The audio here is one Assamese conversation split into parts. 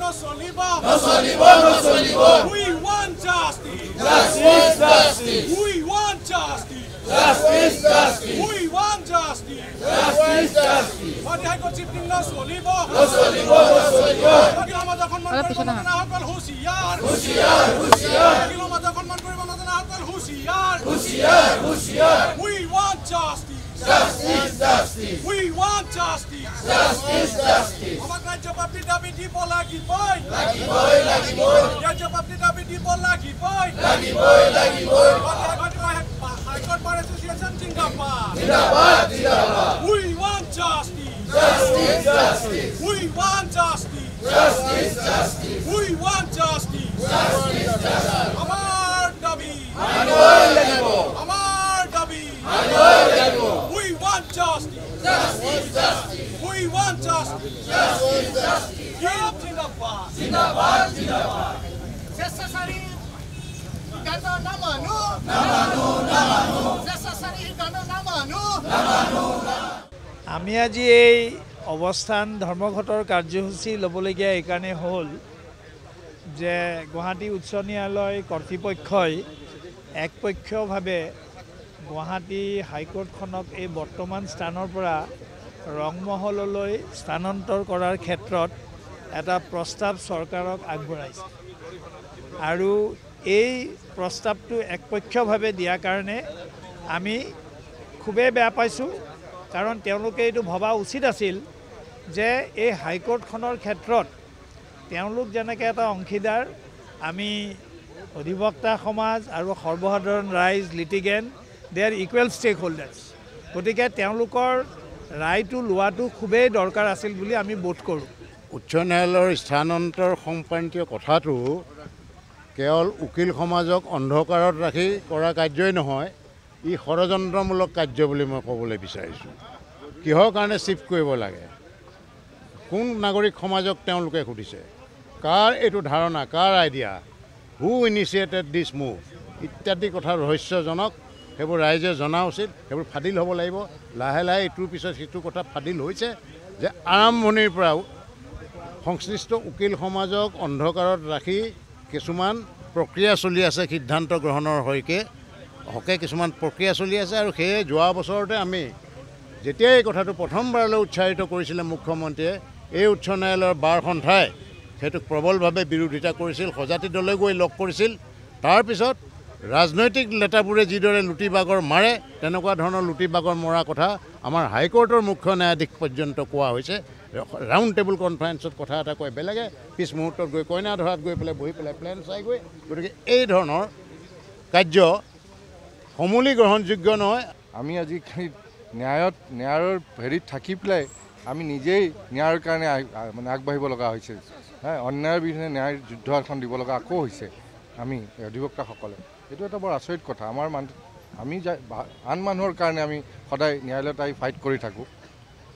We want justice. We want justice. We want justice. What I got chipping no solibo. We want justice. We want justice. Our Raja Babdi Dabi Dipo lagi boy. Raja Babdi Dabi Dipo lagi boy. High Court Bar Association Singapore. We want justice. We want justice. We want justice. Amar Dabi. Amar Dabi. We want justice. We want justice. Give Singapore. Necessary. আমি আজি এই অৱস্থান ধৰ্মঘটৰ কাৰ্যসূচী ল'বলগীয়া এইকাৰণে হ'ল যে গুৱাহাটী উচ্চ ন্যায়ালয় কৰ্তৃপক্ষই একপক্ষীয়ভাৱে গুৱাহাটী হাইকোৰ্টখনক এই বৰ্তমান স্থানৰ পৰা ৰংমহললৈ স্থানান্তৰ কৰাৰ ক্ষেত্ৰত এটা প্ৰস্তাৱ চৰকাৰক আগবঢ়াইছে আৰু এই প্ৰস্তাৱটো একপক্ষীয়ভাৱে দিয়াৰ কাৰণে আমি খুবেই বেয়া পাইছোঁ কাৰণ তেওঁলোকে এইটো ভবা উচিত আছিল যে এই হাইকোৰ্টখনৰ ক্ষেত্ৰত তেওঁলোক যেনেকৈ এটা অংশীদাৰ আমি অধিবক্তা সমাজ আৰু সৰ্বসাধাৰণ ৰাইজ লিটিগেণ্ট দে আৰ ইকুৱেল ষ্টেক হোল্ডাৰ্ছ গতিকে তেওঁলোকৰ ৰায়টো লোৱাটো খুবেই দৰকাৰ আছিল বুলি আমি বোধ কৰোঁ উচ্চ ন্যায়ালয়ৰ স্থানান্তৰ সংক্ৰান্তীয় কথাটো কেৱল উকিল সমাজক অন্ধকাৰত ৰাখি কৰা কাৰ্যই নহয় ই ষড়যন্ত্ৰমূলক কাৰ্য বুলি মই ক'বলৈ বিচাৰিছোঁ কিহৰ কাৰণে চিফ্ট কৰিব লাগে কোন নাগৰিক সমাজক তেওঁলোকে সুধিছে কাৰ এইটো ধাৰণা কাৰ আইডিয়া হু ইনিচিয়েটেড দিছ মুভ ইত্যাদি কথা ৰহস্যজনক সেইবোৰ ৰাইজে জনা উচিত সেইবোৰ ফাদিল হ'ব লাগিব লাহে লাহে ইটোৰ পিছত সিটো কথা ফাদিল হৈছে যে আৰম্ভণিৰ পৰা সংশ্লিষ্ট উকিল সমাজক অন্ধকাৰত ৰাখি কিছুমান প্ৰক্ৰিয়া চলি আছে সিদ্ধান্ত গ্ৰহণৰ হকে কিছুমান প্ৰক্ৰিয়া চলি আছে আৰু সেয়ে যোৱা বছৰতে আমি যেতিয়া এই কথাটো প্ৰথমবাৰলৈ উৎসাহিত কৰিছিলে মুখ্যমন্ত্ৰীয়ে এই উচ্চ ন্যায়ালয়ৰ বাৰ সন্থাই সেইটোক প্ৰবলভাৱে বিৰোধিতা কৰিছিল সজাতি দলে গৈ লগ কৰিছিল তাৰপিছত ৰাজনৈতিক নেতাবোৰে যিদৰে লুটিবাগৰ মাৰে তেনেকুৱা ধৰণৰ লুটিবাগৰ মৰা কথা আমাৰ হাইকোৰ্টৰ মুখ্য ন্যায়াধীশ পৰ্যন্ত কোৱা হৈছে ৰাউণ্ড টেবুল কনফাৰেন্সত কথা এটা কয় বেলেগে পিছ মুহূৰ্তত গৈ কইনা ধৰাত গৈ পেলাই বহি পেলাই প্লেন চাই গৈ গতিকে এই ধৰণৰ কাৰ্য সমূলি গ্ৰহণযোগ্য নহয় আমি আজিকালি ন্যায়ৰ হেৰিত থাকি পেলাই আমি নিজেই ন্যায়ৰ কাৰণে মানে আগবাঢ়িব লগা হৈছে অন্যায়ৰ বিৰুদ্ধে ন্যায় যুদ্ধ এখন দিব লগা আকৌ হৈছে আমি অধিবক্তাসকলে এইটো এটা বৰ আচৰিত কথা আমি আন মানুহৰ কাৰণে আমি সদায় ন্যায়ালয়ত আহি ফাইট কৰি থাকোঁ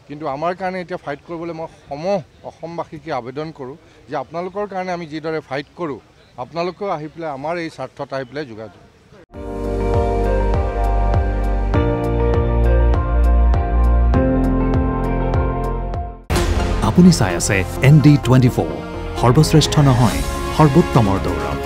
কিন্তু আমাৰ কাৰণে এতিয়া ফাইট কৰিবলৈ মই অসমবাসীকে আবেদন কৰোঁ যে আপোনালোকৰ কাৰণে আমি যিদৰে ফাইট কৰোঁ আপোনালোকেও আহি পেলাই আমাৰ এই স্বাৰ্থত আহি পেলাই যোগাযোগ আপুনি চাই আছে ND24 সৰ্বশ্ৰেষ্ঠ নহয় সৰ্বোত্তমৰ দৌৰত